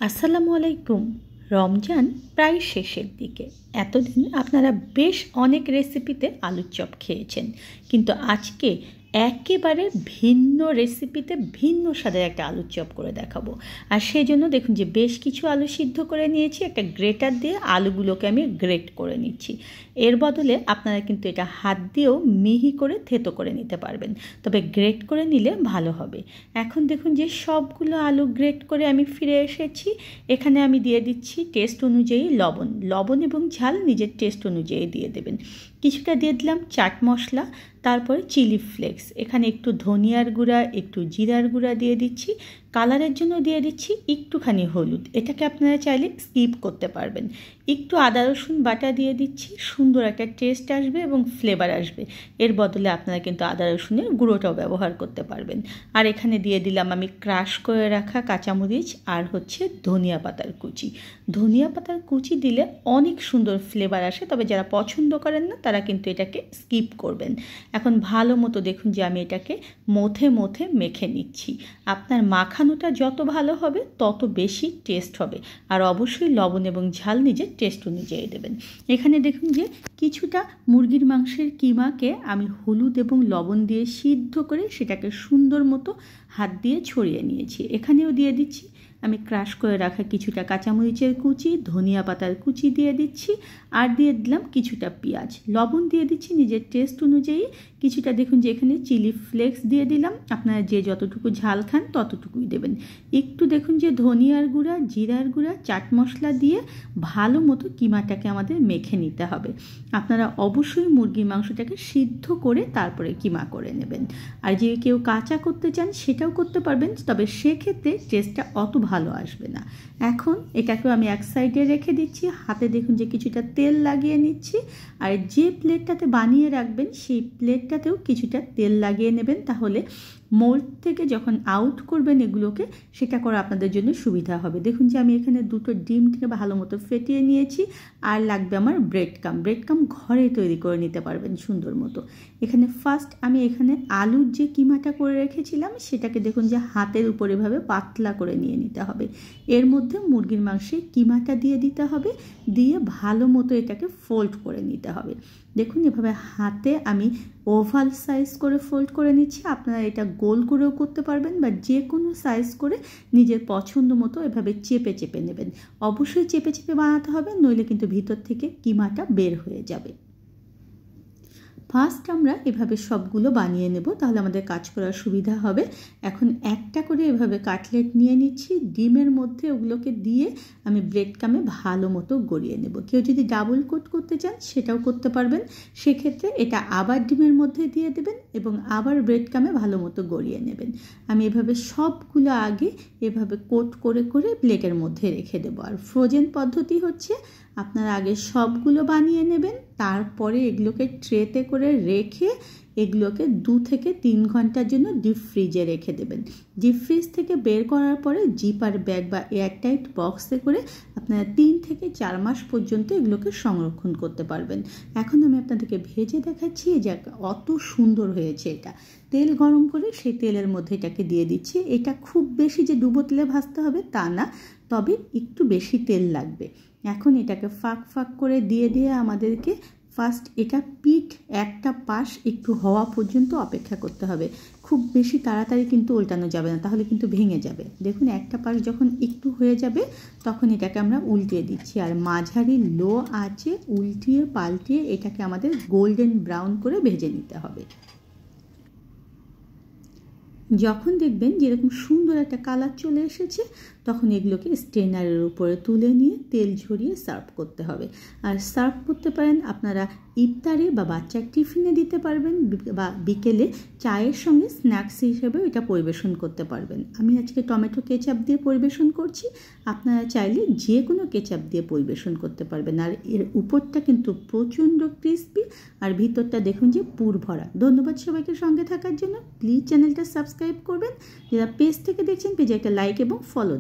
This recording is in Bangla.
আসসালামু আলাইকুম। রমজান প্রায় শেষের দিকে। এতদিন আপনারা বেশ অনেক রেসিপিতে আলুর চপ খেয়েছেন, কিন্তু আজকে একেবারে ভিন্ন রেসিপিতে ভিন্ন স্বাদের একটা আলুর চপ করে দেখাবো। আর সেই জন্য দেখুন যে বেশ কিছু আলু সিদ্ধ করে নিয়েছি, একটা গ্রেটার দিয়ে আলুগুলোকে আমি গ্রেট করে নিচ্ছি। এর বদলে আপনারা কিন্তু এটা হাত দিয়েও মিহি করে থেতো করে নিতে পারবেন, তবে গ্রেট করে নিলে ভালো হবে। এখন দেখুন যে সবগুলো আলু গ্রেট করে আমি ফিরে এসেছি। এখানে আমি দিয়ে দিচ্ছি টেস্ট অনুযায়ী লবণ এবং ঝাল নিজের টেস্ট অনুযায়ী দিয়ে দেবেন। কিছুটা দিয়ে দিলাম চাট মশলা, তারপরে চিলি ফ্লেক্স, এখানে একটু ধনিয়ার গুঁড়া, একটু জিরার গুঁড়া দিয়ে দিচ্ছি। কালারের জন্য দিয়ে দিচ্ছি একটুখানি হলুদ, এটাকে আপনারা চাইলে স্কিপ করতে পারবেন। একটু আদা রসুন বাটা দিয়ে দিচ্ছি, সুন্দর একটা টেস্ট আসবে এবং ফ্লেভার আসবে। এর বদলে আপনারা কিন্তু আদা রসুনের গুঁড়োটাও ব্যবহার করতে পারবেন। আর এখানে দিয়ে দিলাম আমি ক্রাশ করে রাখা কাঁচামরিচ আর ধনিয়া পাতার কুচি। ধনিয়া পাতার কুচি দিলে অনেক সুন্দর ফ্লেভার আসে, তবে যারা পছন্দ করেন না তারা কিন্তু এটাকে স্কিপ করবেন। এখন ভালো মতো দেখুন যে আমি এটাকে মথে মেখে নিচ্ছি। আপনার মাখানোটা যত ভালো হবে তত বেশি টেস্ট হবে। আর অবশ্যই লবণ এবং ঝাল নিজের টেস্ট অনুযায়ী দেবেন। এখানে দেখুন যে কিছুটা মুরগির মাংসের কিমাকে আমি হলুদ এবং লবণ দিয়ে সিদ্ধ করে সেটাকে সুন্দর মতো হাত দিয়ে ছড়িয়ে নিয়েছি। এখানেও দিয়ে দিচ্ছি আমি ক্রাশ করে রাখা কিছুটা কাঁচামরিচের কুচি, ধনিয়া পাতার কুচি দিয়ে দিচ্ছি, আর দিয়ে দিলাম কিছুটা পেঁয়াজ। লবণ দিয়ে দিচ্ছি নিজের টেস্ট অনুযায়ী। কিছুটা দেখুন যে এখানে চিলি ফ্লেক্স দিয়ে দিলাম, আপনারা যে যতটুকু ঝাল খান ততটুকুই দেবেন। একটু দেখুন যে ধনিয়ার গুঁড়া, জিরার গুঁড়া, চাট মশলা দিয়ে ভালো মতো কিমাটাকে আমাদের মেখে নিতে হবে। আপনারা অবশ্যই মুরগির মাংসটাকে সিদ্ধ করে তারপরে কিমা করে নেবেন। আর যে কেউ কাঁচা করতে চান সেটাও করতে পারবেন, তবে সেক্ষেত্রে টেস্টটা অত ভালো আসবে না। এখন এটাকেও আমি এক সাইডে রেখে দিচ্ছি। হাতে দেখুন যে কিছুটা তেল লাগিয়ে নিচ্ছি, আর যে প্লেটটাতে বানিয়ে রাখবেন সেই প্লেটটাতেও কিছুটা তেল লাগিয়ে নেবেন, তাহলে মোল্ড থেকে যখন আউট করবেন এগুলোকে, সেটা করা আপনাদের জন্য সুবিধা হবে। দেখুন যে আমি এখানে দুটো ডিমকে ভালো মতো ফেটিয়ে নিয়েছি। আর লাগবে আমার ব্রেড কাম ঘরে তৈরি করে নিতে পারবেন সুন্দর মতো। এখানে ফার্স্ট আমি এখানে আলুর যে কিমাটা করে রেখেছিলাম সেটাকে দেখুন যে হাতের উপর এভাবে পাতলা করে নিয়ে নিতে হবে। এর মধ্যে মুরগির মাংসের কিমাটা দিয়ে দিতে হবে, দিয়ে ভালো মতো এটাকে ফোল্ড করে নিতে হবে। দেখুন এভাবে হাতে আমি ওভাল সাইজ করে ফোল্ড করে নিচ্ছি। আপনারা এটা গোল করেও করতে পারবেন বা যে কোনো সাইজ করে নিজের পছন্দ মতো এভাবে চেপে নেবেন। অবশ্যই চেপে বানাতে হবে, নইলে কিন্তু ভিতর থেকে কিমাটা বের হয়ে যাবে। ফার্স্ট আমরা এভাবে সবগুলো বানিয়ে নেব, তাহলে আমাদের কাজ করার সুবিধা হবে। এখন একটা করে এভাবে কাটলেট নিয়ে নিচ্ছি, ডিমের মধ্যে ওগুলোকে দিয়ে আমি ব্রেড কামে ভালো মতো গড়িয়ে নেব। কেউ যদি ডাবল কোট করতে চান সেটাও করতে পারবেন, সেক্ষেত্রে এটা আবার ডিমের মধ্যে দিয়ে দেবেন এবং আবার ব্রেড কামে ভালো মতো গড়িয়ে নেবেন। আমি এভাবে সবগুলো আগে এভাবে কোট করে প্লেটের মধ্যে রেখে দেবো। আর ফ্রোজেন পদ্ধতি হচ্ছে আপনারা আগে সবগুলো বানিয়ে নেবেন, তারপরে এগুলোকে ট্রেতে করে রেখে এগুলোকে 2 থেকে 3 ঘন্টার জন্য ডিপ ফ্রিজে রেখে দেবেন। ডিপ ফ্রিজ থেকে বের করার পরে জিপার ব্যাগ বা এয়ারটাইট বক্সে করে আপনারা 3 থেকে 4 মাস পর্যন্ত এগুলোকে সংরক্ষণ করতে পারবেন। এখন আমি আপনাদেরকে ভেজে দেখাচ্ছি যে অত সুন্দর হয়েছে। এটা তেল গরম করে সেই তেলের মধ্যে এটাকে দিয়ে দিচ্ছি। এটা খুব বেশি যে ডুবো তেলে ভাজতে হবে তা না, তবে একটু বেশি তেল লাগবে। এখন এটাকে ফাঁক করে দিয়ে আমাদেরকে ফার্স্ট এটা পিঠ একটা পাশ একটু হওয়া পর্যন্ত অপেক্ষা করতে হবে। খুব বেশি তাড়াতাড়ি কিন্তু উল্টানো যাবে না, তাহলে কিন্তু ভেঙে যাবে। দেখুন একটা পাশ যখন একটু হয়ে যাবে তখন এটাকে আমরা উল্টিয়ে দিচ্ছি, আর মাঝারি লো আঁচে উল্টিয়ে পাল্টিয়ে এটাকে আমাদের গোল্ডেন ব্রাউন করে ভেজে নিতে হবে। যখন দেখবেন যেরকম সুন্দর একটা কালার চলে এসেছে তখন এগুলোকে স্ট্রেনারের উপরে তুলে নিয়ে তেল ঝরিয়ে সার্ভ করতে হবে। আর সার্ভ করতে পারেন আপনারা ইফতারে বা বাচ্চার টিফিনে দিতে পারবেন, বা বিকেলে চায়ের সঙ্গে স্ন্যাক্স হিসেবে এটা পরিবেশন করতে পারবেন। আমি আজকে টমেটো কেচাপ দিয়ে পরিবেশন করছি, আপনারা চাইলে যে কোনো কেচাপ দিয়ে পরিবেশন করতে পারবেন। আর এর উপরটা কিন্তু প্রচণ্ড ক্রিস্পি, আর ভিতরটা দেখুন যে পুর ভরা। ধন্যবাদ সবাইকে সঙ্গে থাকার জন্য। প্লিজ চ্যানেলটা সাবস্ক্রাইব করবেন। যারা পেজ থেকে দেখছেন পেজে একটা লাইক এবং ফলো